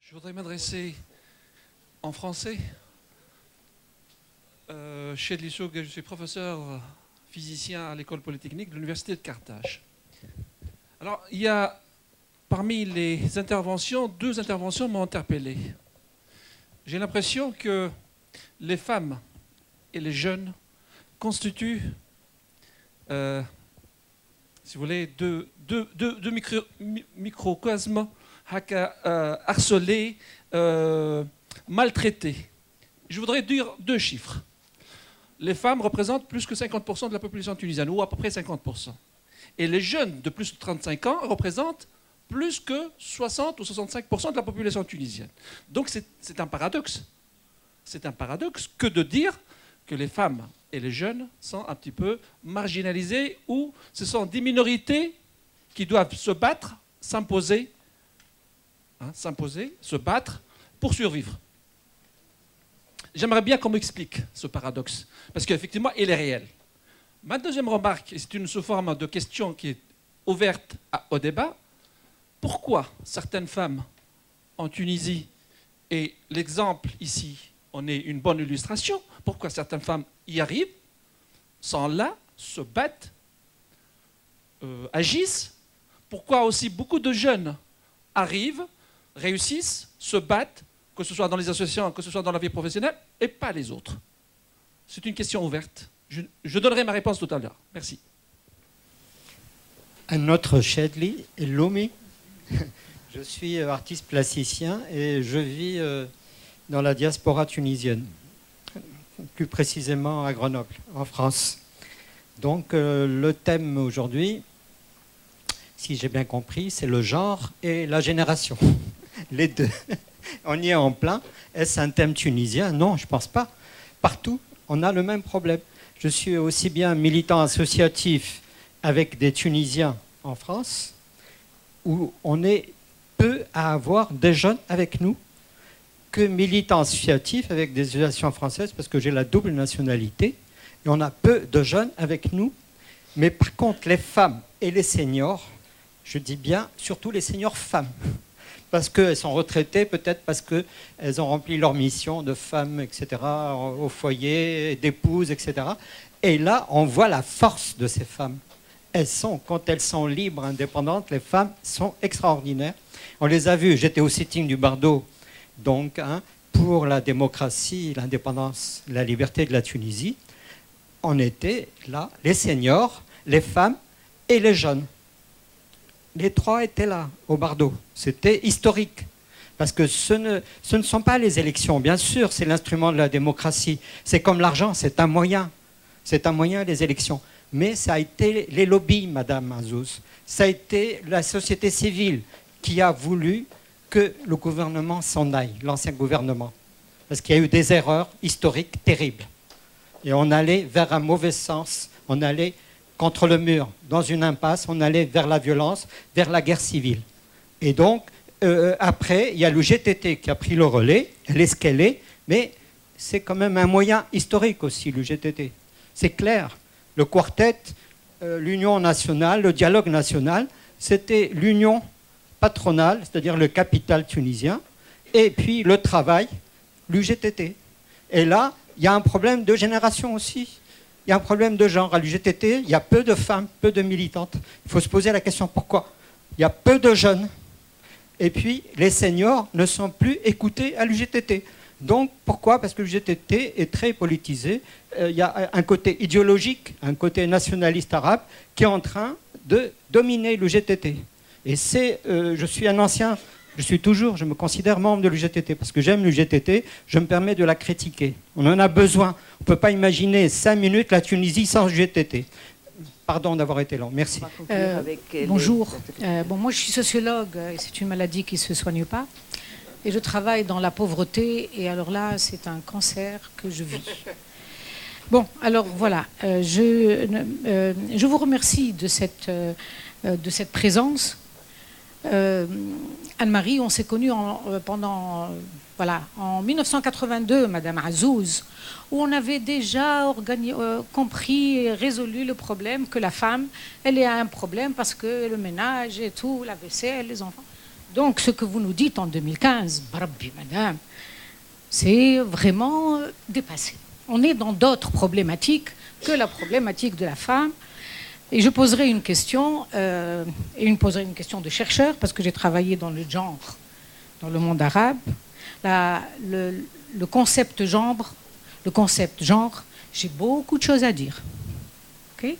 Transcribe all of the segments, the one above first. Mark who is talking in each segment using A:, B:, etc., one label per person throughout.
A: Je voudrais m'adresser en français. Chedly Soug, je suis professeur physicien à l'école polytechnique de l'université de Carthage. Alors, il y a parmi les interventions, 2 interventions m'ont interpellé. J'ai l'impression que les femmes et les jeunes constituent, si vous voulez, deux microcosmes harcelés, maltraités. Je voudrais dire 2 chiffres. Les femmes représentent plus que 50% de la population tunisienne, ou à peu près 50%. Et les jeunes de plus de 35 ans représentent plus que 60 ou 65% de la population tunisienne. Donc c'est un paradoxe. C'est un paradoxe que de dire que les femmes et les jeunes sont un petit peu marginalisés, ou ce sont des minorités qui doivent se battre, s'imposer, se battre pour survivre. J'aimerais bien qu'on m'explique ce paradoxe, parce qu'effectivement, il est réel. Ma deuxième remarque, et c'est une sous forme de question qui est ouverte au débat, pourquoi certaines femmes en Tunisie, et l'exemple ici en est une bonne illustration, pourquoi certaines femmes y arrivent, sont là, se battent, agissent, pourquoi aussi beaucoup de jeunes arrivent, réussissent, se battent, que ce soit dans les associations, que ce soit dans la vie professionnelle, et pas les autres. C'est une question ouverte. Je donnerai ma réponse tout à l'heure. Merci.
B: Un autre Chedly, Lomi. Je suis artiste plasticien et je vis dans la diaspora tunisienne, plus précisément à Grenoble, en France. Donc le thème aujourd'hui, si j'ai bien compris, c'est le genre et la génération. Les deux. On y est en plein. Est-ce un thème tunisien? Non, je ne pense pas. Partout, on a le même problème. Je suis aussi bien militant associatif avec des Tunisiens en France, où on est peu à avoir des jeunes avec nous, que militant associatif avec des associations françaises, parce que j'ai la double nationalité, et on a peu de jeunes avec nous. Mais par contre, les femmes et les seniors, je dis bien surtout les seniors femmes, parce qu'elles sont retraitées, peut-être parce qu'elles ont rempli leur mission de femmes, etc., au foyer, d'épouses, etc. Et là, on voit la force de ces femmes. Quand elles sont libres, indépendantes, les femmes sont extraordinaires. On les a vues, j'étais au sitting du Bardo, donc, pour la démocratie, l'indépendance, la liberté de la Tunisie. On était là, les seniors, les femmes et les jeunes. Les 3 étaient là, au Bardo. C'était historique. Parce que ce ne sont pas les élections. Bien sûr, c'est l'instrument de la démocratie. C'est comme l'argent, c'est un moyen. C'est un moyen, les élections. Mais ça a été les lobbies, Madame Azouz. Ça a été la société civile qui a voulu que le gouvernement s'en aille, l'ancien gouvernement. Parce qu'il y a eu des erreurs historiques terribles. Et on allait vers un mauvais sens. On allait contre le mur, dans une impasse, on allait vers la violence, vers la guerre civile. Et donc, après, il y a le GTT qui a pris le relais, elle est ce qu'elle est, mais c'est quand même un moyen historique aussi, le GTT. C'est clair. Le quartet, l'union nationale, le dialogue national, c'était l'union patronale, c'est-à-dire le capital tunisien, et puis le travail, l'UGTT. Et là, il y a un problème de génération aussi. Il y a un problème de genre. À l'UGTT, il y a peu de femmes, peu de militantes. Il faut se poser la question pourquoi. Il y a peu de jeunes. Et puis, les seniors ne sont plus écoutés à l'UGTT. Donc, pourquoi? Parce que l'UGTT est très politisé. Il y a un côté idéologique, un côté nationaliste arabe qui est en train de dominer l'UGTT. Et je suis un ancien... je me considère membre de l'UGTT parce que j'aime l'UGTT, je me permets de la critiquer. On en a besoin. On ne peut pas imaginer 5 minutes la Tunisie sans UGTT. Pardon d'avoir été long. Merci.
C: Bonjour. Moi, je suis sociologue et c'est une maladie qui ne se soigne pas. Et je travaille dans la pauvreté et alors là, c'est un cancer que je vis. Bon, alors voilà. Je vous remercie de cette présence. Anne-Marie, on s'est connus en 1982, Madame Azouz, où on avait déjà compris et résolu le problème que la femme, elle a un problème parce que le ménage et tout, la vaisselle, les enfants. Donc ce que vous nous dites en 2015, Barabbi, madame, c'est vraiment dépassé. On est dans d'autres problématiques que la problématique de la femme. Et je poserai une question, et poserai une question de chercheur, parce que j'ai travaillé dans le genre, dans le monde arabe. Le concept genre, j'ai beaucoup de choses à dire. Okay?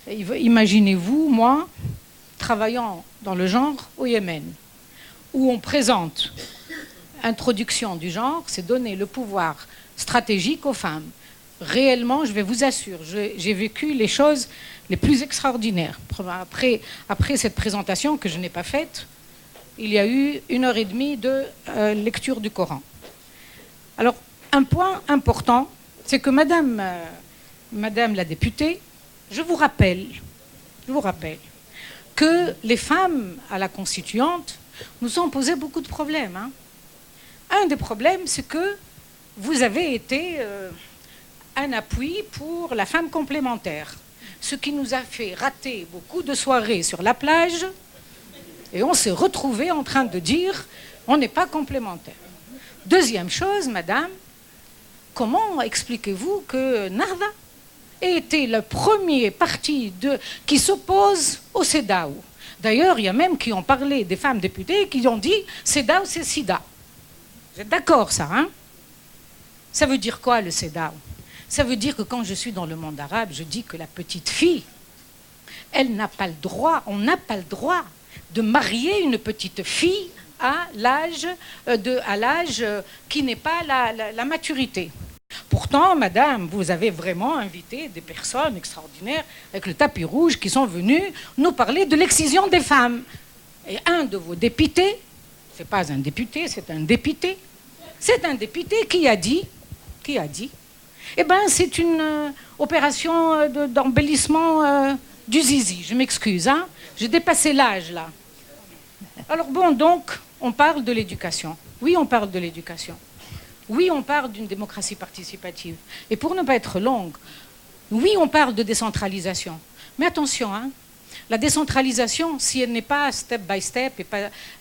C: Imaginez-vous, moi, travaillant dans le genre au Yémen, où on présente introduction du genre, c'est donner le pouvoir stratégique aux femmes. Réellement, je vais vous assurer, j'ai vécu les choses les plus extraordinaires. Après cette présentation que je n'ai pas faite, il y a eu 1h30 de lecture du Coran. Alors, un point important, c'est que Madame la députée, je vous rappelle que les femmes à la constituante nous ont posé beaucoup de problèmes. Hein. Un des problèmes, c'est que vous avez été un appui pour la femme complémentaire, ce qui nous a fait rater beaucoup de soirées sur la plage, et on s'est retrouvés en train de dire on n'est pas complémentaire. Deuxième chose, madame, comment expliquez-vous que Narda ait été le premier parti qui s'oppose au CEDAW? D'ailleurs, il y a même qui ont parlé, des femmes députées, qui ont dit CEDAW, c'est SIDA. Vous êtes d'accord, ça, hein? Ça veut dire quoi, le CEDAW? Ça veut dire que quand je suis dans le monde arabe, je dis que la petite fille, elle n'a pas le droit, on n'a pas le droit de marier une petite fille à l'âge qui n'est pas la maturité. Pourtant, madame, vous avez vraiment invité des personnes extraordinaires avec le tapis rouge qui sont venus nous parler de l'excision des femmes. Et un de vos députés, ce n'est pas un député, c'est un député qui a dit, eh bien, c'est une opération d'embellissement du zizi. Je m'excuse, hein, j'ai dépassé l'âge, là. Alors bon, donc, on parle de l'éducation. Oui, on parle de l'éducation. Oui, on parle d'une démocratie participative. Et pour ne pas être longue, oui, on parle de décentralisation. Mais attention, hein, la décentralisation, si elle n'est pas step by step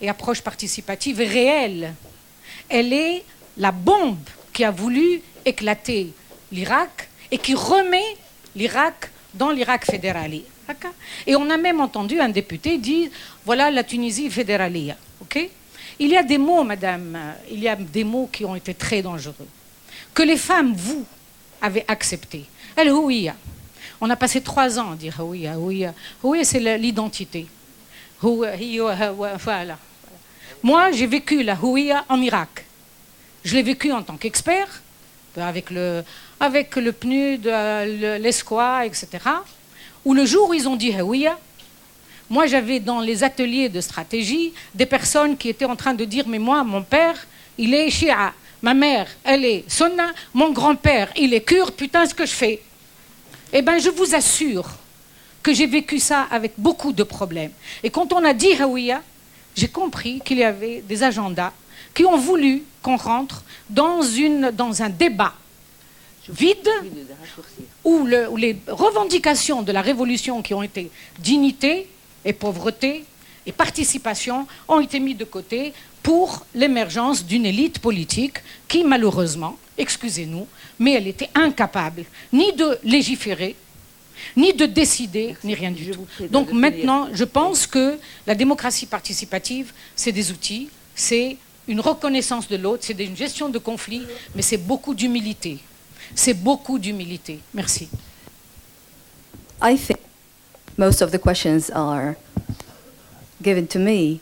C: et approche participative réelle, elle est la bombe qui a voulu éclater l'Irak et qui remet l'Irak dans l'Irak fédérali. Et on a même entendu un député dire, voilà la Tunisie fédéralia. Okay? Il y a des mots, madame, il y a des mots qui ont été très dangereux, que les femmes, vous, avez accepté. El-Houïa. On a passé 3 ans à dire Houïa, Houïa. Houïa, c'est l'identité. Voilà. Moi, j'ai vécu la Houïa en Irak. Je l'ai vécu en tant qu'expert, avec le PNUD, l'ESCOA, etc., où le jour où ils ont dit Houïa, moi j'avais dans les ateliers de stratégie des personnes qui étaient en train de dire mais moi, mon père, il est Shia, ma mère, elle est Sunna, mon grand-père, il est kurde, putain, ce que je fais. Eh bien, je vous assure que j'ai vécu ça avec beaucoup de problèmes. Et quand on a dit Houïa, j'ai compris qu'il y avait des agendas qui ont voulu qu'on rentre dans un débat vide où les revendications de la révolution qui ont été dignité et pauvreté et participation ont été mises de côté pour l'émergence d'une élite politique qui, malheureusement, excusez-nous, mais elle était incapable ni de légiférer, ni de décider, ni rien du tout. Donc maintenant, je pense que la démocratie participative, c'est des outils, c'est une reconnaissance de l'autre, c'est une gestion de conflits, mais c'est beaucoup d'humilité. C'est beaucoup d'humilité. Merci.
D: I think most of the questions are given to me.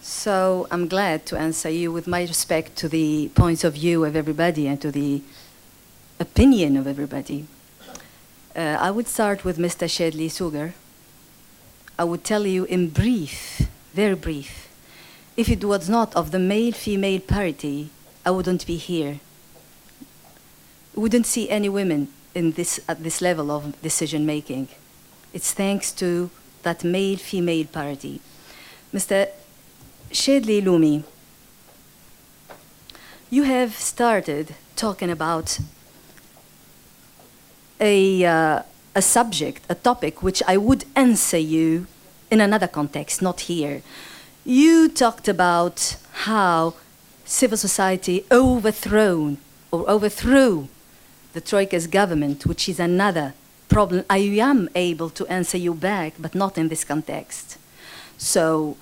D: So I'm glad to answer you with my respect to the points of view of everybody and to the opinion of everybody. I would start with Mr. Shedley Sugar. I would tell you in brief, very brief, if it was not of the male-female parity, I wouldn't be here. We wouldn't see any women at this level of decision-making. It's thanks to that male-female parity. Mr. Shedley Lumi, you have started talking about a subject, a topic, which I would answer you in another context, not here. You talked about how civil society overthrew the Troika's government, which is another problem. I am able to answer you back, but not in this context. So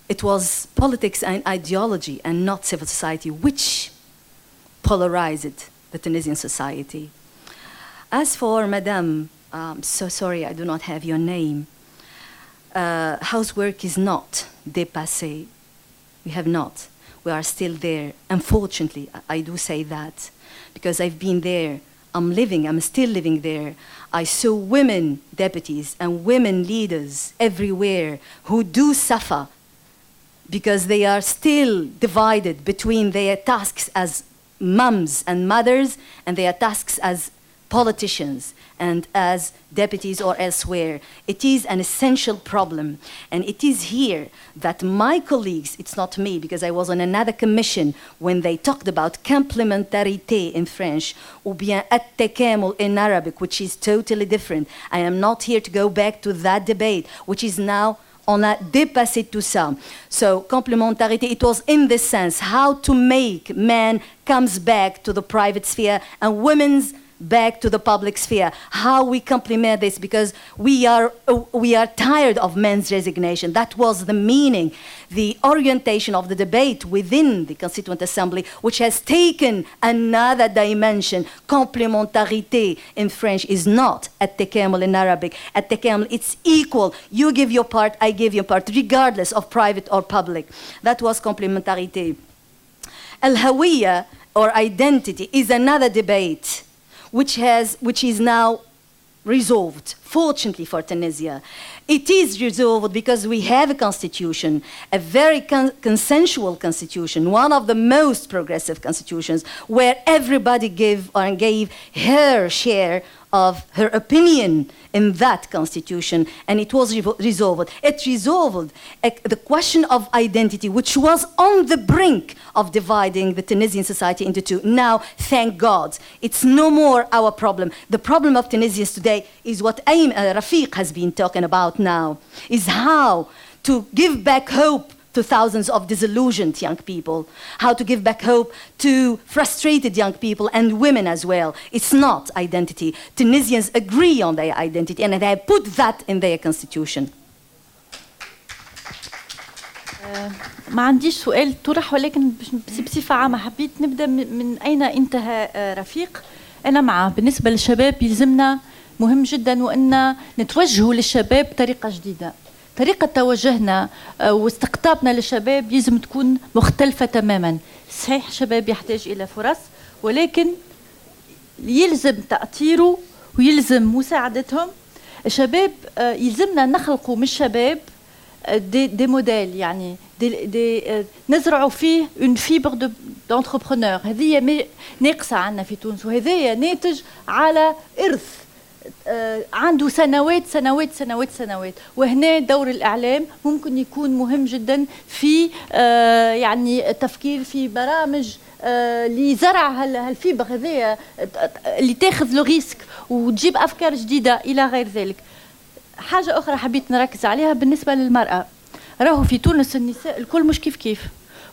D: it was politics and ideology and not civil society which polarized the Tunisian society. As for Madame, so sorry I do not have your name, housework is not dépassé. We have not. We are still there. Unfortunately, I do say that because I've been there. I'm still living there. I saw women deputies and women leaders everywhere who do suffer because they are still divided between their tasks as moms and mothers and their tasks as politicians and as deputies or elsewhere. It is an essential problem. And it is here that my colleagues, it's not me, because I was on another commission when they talked about complémentarité in French, ou bien at-takamul in Arabic, which is totally different. I am not here to go back to that debate, which is now, on a dépassé tout ça. So complémentarité, it was in this sense, how to make man comes back to the private sphere and women's back to the public sphere, how we complement this, because we are tired of men's resignation. That was the meaning, the orientation of the debate within the Constituent Assembly, which has taken another dimension. Complémentarité in French is not at-takamul in Arabic. At-takamul, it's equal. You give your part, I give your part, regardless of private or public. That was complémentarité. Al-Hawiyya, or identity, is another debate which is now resolved, fortunately for Tunisia. It is resolved because we have a constitution, a very consensual constitution, one of the most progressive constitutions, where everybody gave her share of her opinion in that constitution, and it was resolved. It resolved the question of identity, which was on the brink of dividing the Tunisian society into two. Now, thank God, it's no more our problem. The problem of Tunisians today is what Rafiq has been talking about now, is how to give back hope to thousands of disillusioned young people, how to give back hope to frustrated young people and women as well. It's not identity. Tunisians agree on their identity and they put that in their constitution.
E: ما عنديش سؤال طرح، ولكن بصفة عامة حبيت نبدأ من أين انتهى رفيق. أنا معه. بالنسبة للشباب يلزمنا مهم جدا وأن نتوجهوا للشباب بطريقة جديدة. طريقة توجهنا واستقطابنا للشباب يلزم تكون مختلفة تماما. صحيح الشباب يحتاج إلى فرص، ولكن يلزم تأطيره ويلزم مساعدتهم. الشباب يلزمنا نخلقوا من الشباب دي موديل، يعني نزرعوا فيه اون فيبر دونتربرونور. هذه ناقصة عندنا في تونس، وهذايا ناتج على إرث عنده سنوات سنوات سنوات سنوات. وهنا دور الإعلام ممكن يكون مهم جدا في يعني التفكير في برامج لزرع هالفيبر هذايا اللي تاخذ لو ريسك وتجيب أفكار جديدة إلى غير ذلك. حاجة أخرى حبيت نركز عليها بالنسبة للمرأة. راهو في تونس النساء الكل مش كيف كيف،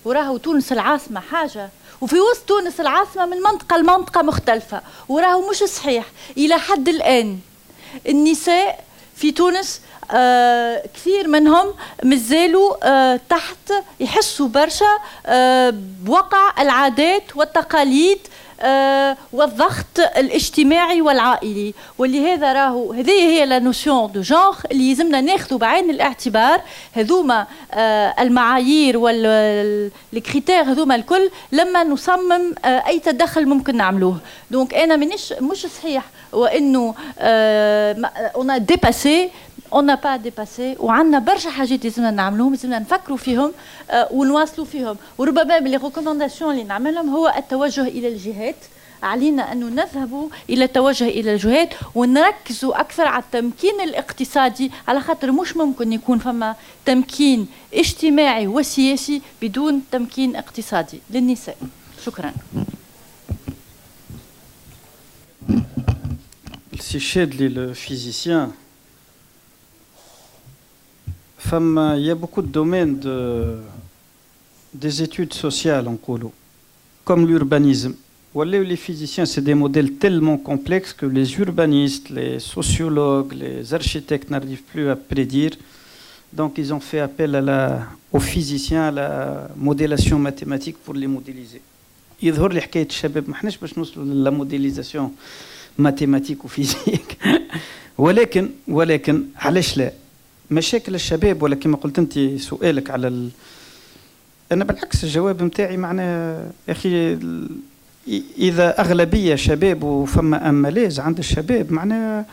E: وراهو تونس العاصمة حاجة، وفي وسط تونس العاصمة من منطقة لمنطقة مختلفة، وراهو مش صحيح. إلى حد الآن النساء في تونس كثير منهم مازالوا تحت، يحسوا برشا بوقع العادات والتقاليد والضغط الاجتماعي والعائلي. ولهذا راهو هذه هي لا نوسيون دو جونغ اللي يلزمنا ناخذوا بعين الاعتبار. هذوما المعايير والكريتير هذوما الكل لما نصمم اي تدخل ممكن نعملوه. دونك انا مش صحيح وانه اون ديباسي، on n'a pas dépassé، وعندنا برشا حاجات لازمنا نعملوهم، لازمنا نفكروا فيهم ونواصلوا فيهم. وربما من لي ريكومونداسيون اللي نعملهم هو التوجه الى الجهات. علينا انه نذهبوا الى التوجه الى الجهات ونركزوا اكثر على التمكين الاقتصادي، على خاطر مش ممكن يكون فما تمكين اجتماعي وسياسي بدون تمكين اقتصادي للنساء. شكرا.
F: السي شادلي الفيزيسيان il y a beaucoup de domaines des études sociales, نقولوا, comme l'urbanisme. Les physiciens, c'est des modèles tellement complexes que les urbanistes, les sociologues, les architectes n'arrivent plus à prédire. Donc, ils ont fait appel aux physiciens, à la modélation mathématique pour les modéliser. يظهر لي حكاية الشباب ما احناش باش نوصلوا للا موديليزاسيون ماتيماتيك وفيزيك ولكن علاش لا مشاكل الشباب ولا كما قلت انت سؤالك على انا بالعكس الجواب نتاعي معناه يا اخي اذا اغلبيه شباب وفما املاز عند الشباب معناه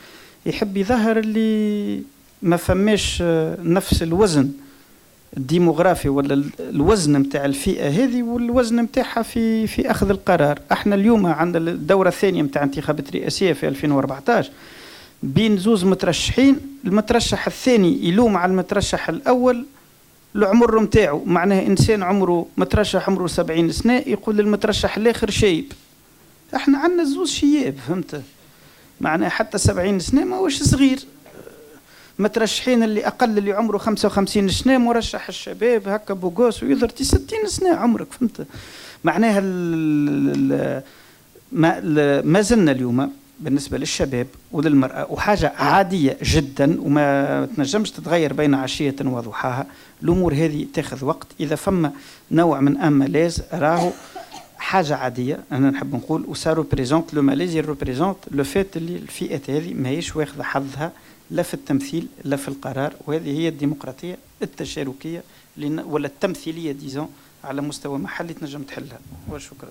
F: يحب يظهر اللي ما فماش نفس الوزن الديموغرافي ولا الوزن نتاع الفئه هذه والوزن نتاعها في اخذ القرار. احنا اليوم عندنا الدوره الثانيه نتاع انتخابات رئاسيه في 2014 بين زوز مترشحين، المترشح الثاني يلوم على المترشح الاول العمر نتاعو، معناه انسان عمره مترشح عمره 70 سنه يقول للمترشح الاخر شيب. احنا عندنا زوز شياب، فهمت؟ معناه حتى 70 سنه ما هوش صغير. مترشحين اللي اقل اللي عمره 55 سنه مرشح الشباب هكا بوغوس ويظهر 60 سنه عمرك، فهمت؟ معناها ما زلنا اليوم بالنسبه للشباب وللمراه وحاجه عاديه جدا وما تنجمش تتغير بين عشيه وضحاها. الامور هذه تاخذ وقت. اذا فما نوع من مالاز راهو حاجه عاديه، انا نحب نقول وسا ريبريزونت لو ماليز ريبريزونت لو فات اللي الفئات هذه ماهيش واخذه حظها لا في التمثيل لا في القرار، وهذه هي الديمقراطيه التشاركيه ولا التمثيليه ديزون على مستوى محلي تنجم تحلها. وشكرا.